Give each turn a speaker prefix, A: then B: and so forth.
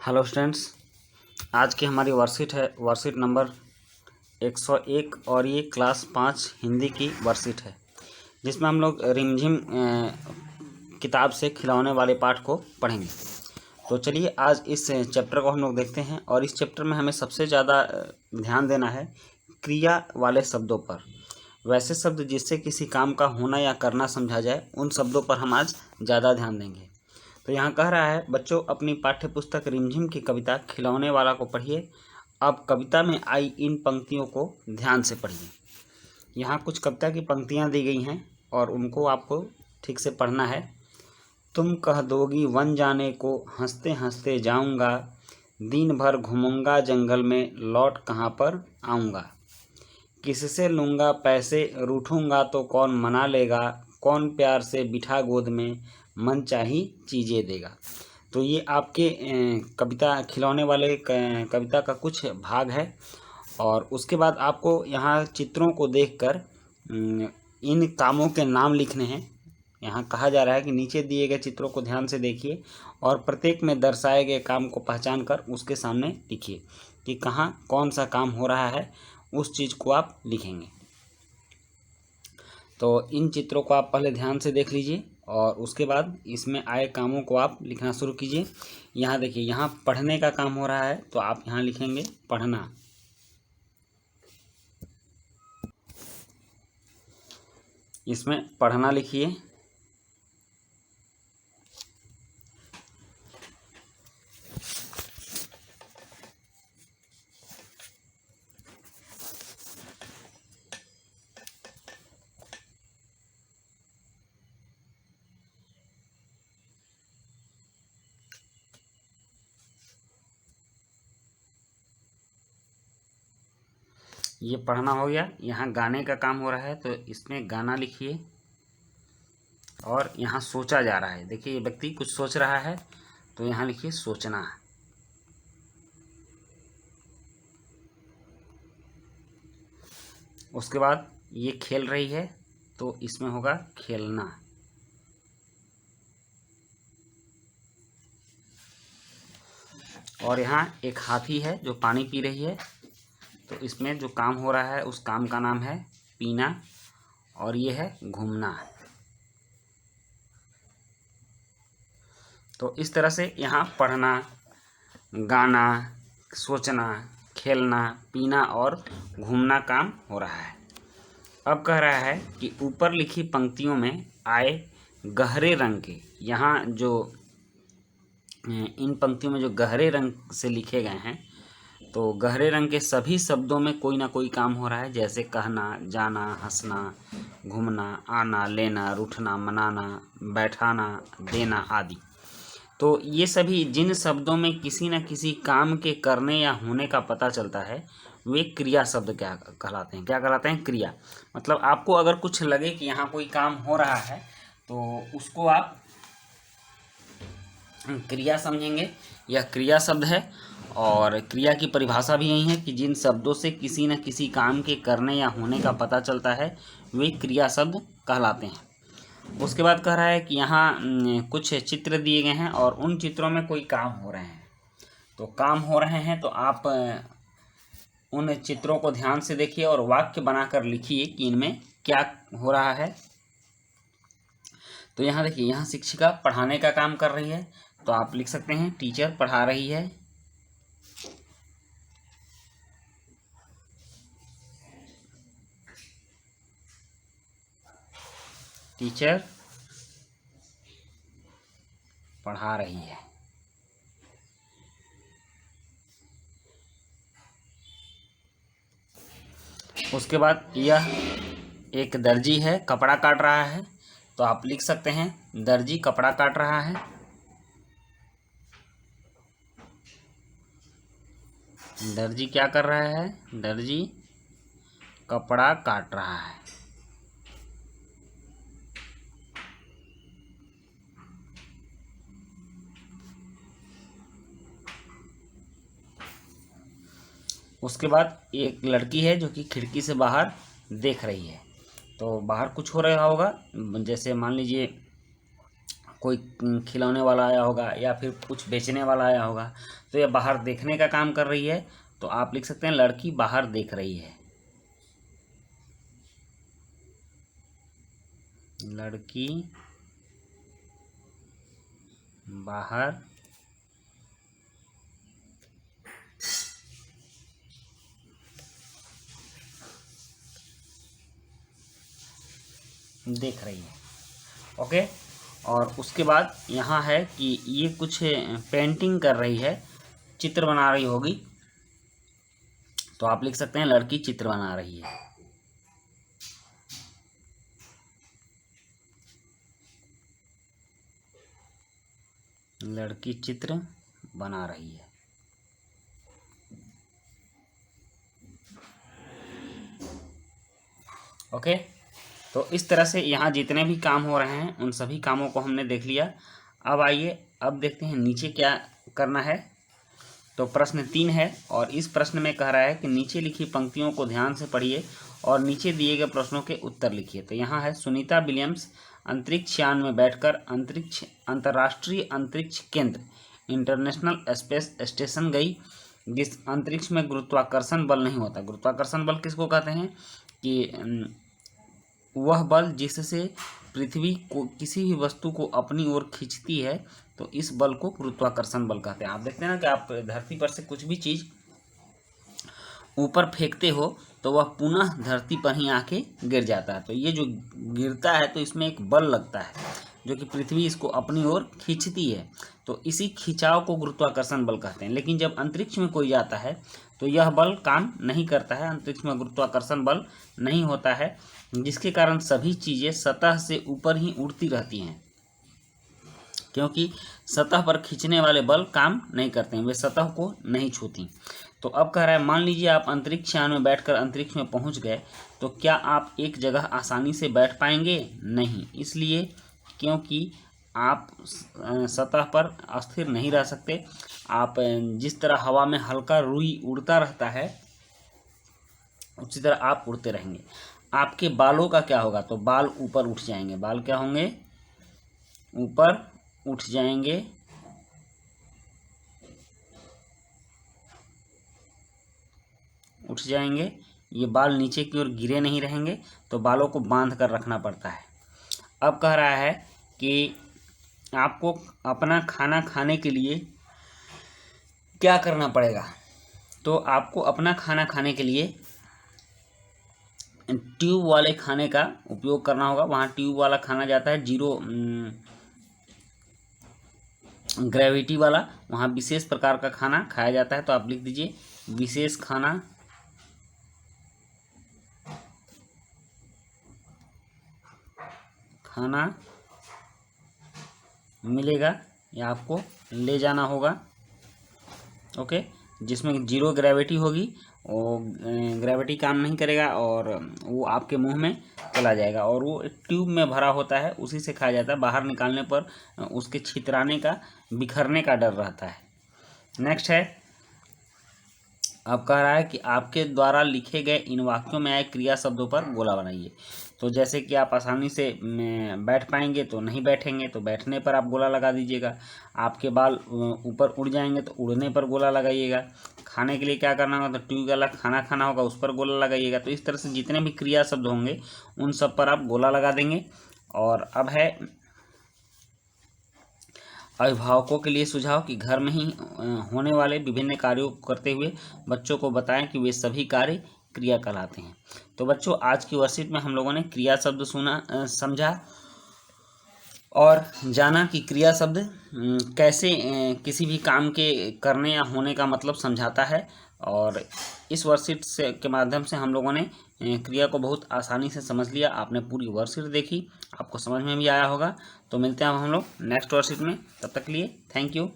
A: Hello students, आज की हमारी वर्कशीट है वर्कशीट नंबर 101 और ये क्लास 5 हिंदी की वर्कशीट है, जिसमें हम लोग रिमझिम किताब से खिलौने वाले पाठ को पढ़ेंगे। तो चलिए आज इस चैप्टर को हम लोग देखते हैं। और इस चैप्टर में हमें सबसे ज़्यादा ध्यान देना है क्रिया वाले शब्दों पर। वैसे शब्द जिससे किसी काम का होना या करना समझा जाए, उन शब्दों पर हम आज ज़्यादा ध्यान देंगे। तो यहाँ कह रहा है, बच्चों अपनी पाठ्य पुस्तक रिमझिम की कविता खिलौने वाला को पढ़िए। अब कविता में आई इन पंक्तियों को ध्यान से पढ़िए। यहाँ कुछ कविता की पंक्तियाँ दी गई हैं और उनको आपको ठीक से पढ़ना है। तुम कह दोगी वन जाने को, हंसते हंसते जाऊँगा, दिन भर घूमूंगा जंगल में, लौट कहाँ पर आऊँगा। किससे लूँगा पैसे, रूठूंगा तो कौन मना लेगा, कौन प्यार से बिठा गोद में, मन चाही चीज़ें देगा। तो ये आपके कविता खिलौने वाले कविता का कुछ भाग है। और उसके बाद आपको यहाँ चित्रों को देखकर इन कामों के नाम लिखने हैं। यहाँ कहा जा रहा है कि नीचे दिए गए चित्रों को ध्यान से देखिए और प्रत्येक में दर्शाए गए काम को पहचान कर उसके सामने लिखिए कि कहाँ कौन सा काम हो रहा है, उस चीज़ को आप लिखेंगे। तो इन चित्रों को आप पहले ध्यान से देख लीजिए और उसके बाद इसमें आए कामों को आप लिखना शुरू कीजिए। यहाँ देखिए, यहाँ पढ़ने का काम हो रहा है तो आप यहाँ लिखेंगे पढ़ना। इसमें पढ़ना लिखिए। ये पढ़ना हो गया। यहाँ गाने का काम हो रहा है तो इसमें गाना लिखिए। और यहाँ सोचा जा रहा है, देखिए ये व्यक्ति कुछ सोच रहा है तो यहाँ लिखिए सोचना। उसके बाद ये खेल रही है तो इसमें होगा खेलना। और यहाँ एक हाथी है जो पानी पी रही है तो इसमें जो काम हो रहा है उस काम का नाम है पीना। और ये है घूमना। तो इस तरह से यहाँ पढ़ना, गाना, सोचना, खेलना, पीना और घूमना काम हो रहा है। अब कह रहा है कि ऊपर लिखी पंक्तियों में आए गहरे रंग के, यहाँ जो इन पंक्तियों में जो गहरे रंग से लिखे गए हैं, तो गहरे रंग के सभी शब्दों में कोई ना कोई काम हो रहा है, जैसे कहना, जाना, हंसना, घूमना, आना, लेना, रूठना, मनाना, बैठाना, देना आदि। तो ये सभी जिन शब्दों में किसी न किसी काम के करने या होने का पता चलता है, वे क्रिया शब्द क्या कहलाते हैं? क्या कहलाते हैं? क्रिया। मतलब आपको अगर कुछ लगे कि यहाँ कोई काम हो रहा है तो उसको आप क्रिया समझेंगे। यह क्रिया शब्द है। और क्रिया की परिभाषा भी यही है कि जिन शब्दों से किसी न किसी काम के करने या होने का पता चलता है, वे क्रिया शब्द कहलाते हैं। उसके बाद कह रहा है कि यहाँ कुछ चित्र दिए गए हैं और उन चित्रों में कोई काम हो रहे हैं। तो काम हो रहे हैं तो आप उन चित्रों को ध्यान से देखिए और वाक्य बनाकर लिखिए कि इनमें क्या हो रहा है। तो यहाँ देखिए, यहाँ शिक्षिका पढ़ाने का काम कर रही है तो आप लिख सकते हैं टीचर पढ़ा रही है। टीचर पढ़ा रही है। उसके बाद यह एक दर्जी है, कपड़ा काट रहा है तो आप लिख सकते हैं दर्जी कपड़ा काट रहा है। दर्जी क्या कर रहा है? दर्जी कपड़ा काट रहा है। उसके बाद एक लड़की है जो कि खिड़की से बाहर देख रही है। तो बाहर कुछ हो रहा होगा, जैसे मान लीजिए कोई खिलौने वाला आया होगा या फिर कुछ बेचने वाला आया होगा, तो ये बाहर देखने का काम कर रही है, तो आप लिख सकते हैं लड़की बाहर देख रही है। लड़की बाहर देख रही है। ओके, और उसके बाद यहाँ है कि ये कुछ पेंटिंग कर रही है, चित्र बना रही होगी, तो आप लिख सकते हैं लड़की चित्र बना रही है। लड़की चित्र बना रही है। ओके, तो इस तरह से यहाँ जितने भी काम हो रहे हैं उन सभी कामों को हमने देख लिया। अब आइए अब देखते हैं नीचे क्या करना है। तो प्रश्न 3 है और इस प्रश्न में कह रहा है कि नीचे लिखी पंक्तियों को ध्यान से पढ़िए और नीचे दिए गए प्रश्नों के उत्तर लिखिए। तो यहाँ है सुनीता विलियम्स अंतरिक्ष यान में बैठकर अंतर्राष्ट्रीय अंतरिक्ष केंद्र इंटरनेशनल स्पेस स्टेशन गई, जिस अंतरिक्ष में गुरुत्वाकर्षण बल नहीं होता। गुरुत्वाकर्षण बल किसको कहते हैं कि वह बल जिससे पृथ्वी को किसी भी वस्तु को अपनी ओर खींचती है, तो इस बल को गुरुत्वाकर्षण बल कहते हैं। आप देखते हैं ना कि आप धरती पर से कुछ भी चीज़ ऊपर फेंकते हो तो वह पुनः धरती पर ही आके गिर जाता है। तो ये जो गिरता है तो इसमें एक बल लगता है जो कि पृथ्वी इसको अपनी ओर खींचती है, तो इसी खिंचाव को गुरुत्वाकर्षण बल कहते हैं। लेकिन जब अंतरिक्ष में कोई जाता है तो यह बल काम नहीं करता है, अंतरिक्ष में गुरुत्वाकर्षण बल नहीं होता है, जिसके कारण सभी चीज़ें सतह से ऊपर ही उड़ती रहती हैं, क्योंकि सतह पर खींचने वाले बल काम नहीं करते हैं, वे सतह को नहीं छूती। तो अब कह रहा है मान लीजिए आप अंतरिक्ष यान में बैठकर अंतरिक्ष में पहुंच गए, तो क्या आप एक जगह आसानी से बैठ पाएंगे? नहीं, इसलिए क्योंकि आप सतह पर अस्थिर नहीं रह सकते। आप जिस तरह हवा में हल्का रुई उड़ता रहता है उसी तरह आप उड़ते रहेंगे। आपके बालों का क्या होगा? तो बाल ऊपर उठ जाएंगे। बाल क्या होंगे? ऊपर उठ जाएंगे। उठ जाएंगे, ये बाल नीचे की ओर गिरे नहीं रहेंगे, तो बालों को बांध कर रखना पड़ता है। अब कह रहा है कि आपको अपना खाना खाने के लिए क्या करना पड़ेगा? तो आपको अपना खाना खाने के लिए ट्यूब वाले खाने का उपयोग करना होगा। वहाँ ट्यूब वाला खाना जाता है, जीरो ग्रेविटी वाला, वहाँ विशेष प्रकार का खाना खाया जाता है। तो आप लिख दीजिए विशेष खाना मिलेगा या आपको ले जाना होगा। ओके, जिसमें जीरो ग्रेविटी होगी, और ग्रेविटी काम नहीं करेगा और वो आपके मुंह में चला जाएगा, और वो एक ट्यूब में भरा होता है, उसी से खाया जाता है। बाहर निकालने पर उसके छितराने का, बिखरने का डर रहता है। नेक्स्ट है, अब कह रहा है कि आपके द्वारा लिखे गए इन वाक्यों में आए क्रिया शब्दों पर गोला बनाइए। तो जैसे कि आप आसानी से बैठ पाएंगे तो नहीं बैठेंगे, तो बैठने पर आप गोला लगा दीजिएगा। आपके बाल ऊपर उड़ जाएंगे तो उड़ने पर गोला लगाइएगा। खाने के लिए क्या करना होगा? तो ट्यूब वाला खाना खाना होगा, उस पर गोला लगाइएगा। तो इस तरह से जितने भी क्रिया शब्द होंगे उन सब पर आप गोला लगा देंगे। और अब है अभिभावकों के लिए सुझाव कि घर में ही होने वाले विभिन्न कार्यों को करते हुए बच्चों को बताएं कि वे सभी कार्य क्रिया कहलाते हैं। तो बच्चों, आज की वर्कशीट में हम लोगों ने क्रिया शब्द समझा और जाना कि क्रिया शब्द कैसे किसी भी काम के करने या होने का मतलब समझाता है। और इस वर्कशीट से के माध्यम से हम लोगों ने क्रिया को बहुत आसानी से समझ लिया। आपने पूरी वर्कशीट देखी, आपको समझ में भी आया होगा। तो मिलते हैं हम लोग नेक्स्ट वर्कशीट में, तब तक के लिए थैंक यू।